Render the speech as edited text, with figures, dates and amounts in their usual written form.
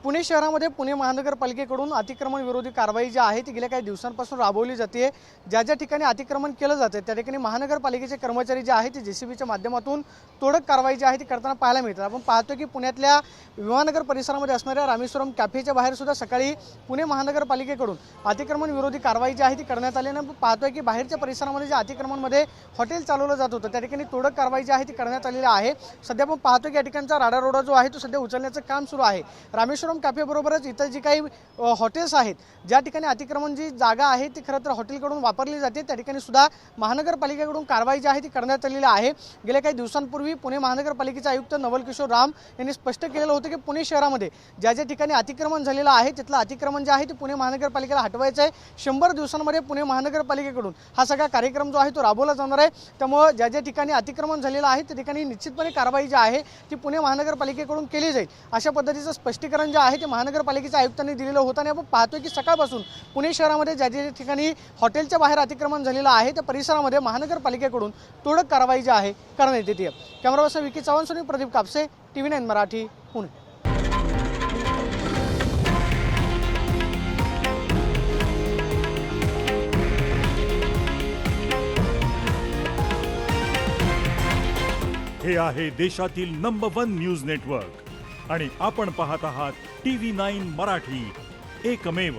पुणे शहरामध्ये पुणे महानगरपालिकेकडून अतिक्रमण विरोधी कारवाई जी आहे ती गेल्या काही दिवसांपासून राबवली जाते। ज्या ठिकाणी अतिक्रमण केलं जातं त्या ठिकाणी महानगरपालिकेचे कर्मचारी जे आहेत ते जेसीबीच्या माध्यमातून तोडक कारवाई जी आहे ती करताना पाहायला मिळतात। आपण पाहतो की पुण्यातल्या विमाननगर परिसरामध्ये असणाऱ्या रामेश्वरम कॅफेच्या बाहेर सुद्धा सकाळी पुणे महानगरपालिकेकडून अतिक्रमण विरोधी कारवाई जी आहे ती करण्यात आली आणि पाहतोय की बाहेरच्या परिसरामध्ये जे अतिक्रमणमध्ये हॉटेल चालवलं जात होतं त्या ठिकाणी तोडक कारवाई जी आहे ती करण्यात आलेली आहे। सध्या आपण पाहतो की या ठिकाणचा राडा रोडा जो आहे तो सध्या उचलण्याचं काम सुरू आहे। रामेश्वरम कॅफे बरोबरच इतर जी काही हॉटेल्स आहेत ज्या ठिकाणी अतिक्रमण जी जागा आहे ती खरं तर हॉटेलकडून वापरली जाते त्या ठिकाणी सुद्धा महानगरपालिकेकडून कारवाई जी आहे ती करण्यात आलेली आहे। गेल्या काही दिवसांपूर्वी पुणे महानगरपालिकेचे आयुक्त नवल किशोर राम यांनी स्पष्ट केलेलं होतं की पुणे शहरामध्ये ज्या ठिकाणी अतिक्रमण झालेलं आहे तिथलं अतिक्रमण जे आहे ते पुणे महानगरपालिकेला हटवायचं आहे। 100 दिवसांमध्ये पुणे महानगरपालिकेकडून हा सगळा कार्यक्रम जो आहे तो राबवला जाणार आहे। त्यामुळे ज्या ठिकाणी अतिक्रमण झालेलं आहे त्या ठिकाणी निश्चितपणे कारवाई जी आहे ती पुणे महानगरपालिकेकडून केली जाईल अशा पद्धतीचं स्पष्टीकरण जे आहे ते महानगरपालिकेच्या आयुक्तांनी दिलेलं होतं। आणि आपण पाहतोय की सकाळपासून पुणे शहरामध्ये ज्या ठिकाणी हॉटेलच्या बाहेर अतिक्रमण झालेलं आहे त्या परिसरामध्ये महानगरपालिकेकडून तोडक कारवाई जी आहे करण्यात येते। Camera person Vicky Chavan, Pradeep Kapse, TV9 Marathi, Pune. हे आहे देशातील नंबर 1 न्यूज नेटवर्क आणि आपण पाहत आहात TV9 मराठी, एकमेव।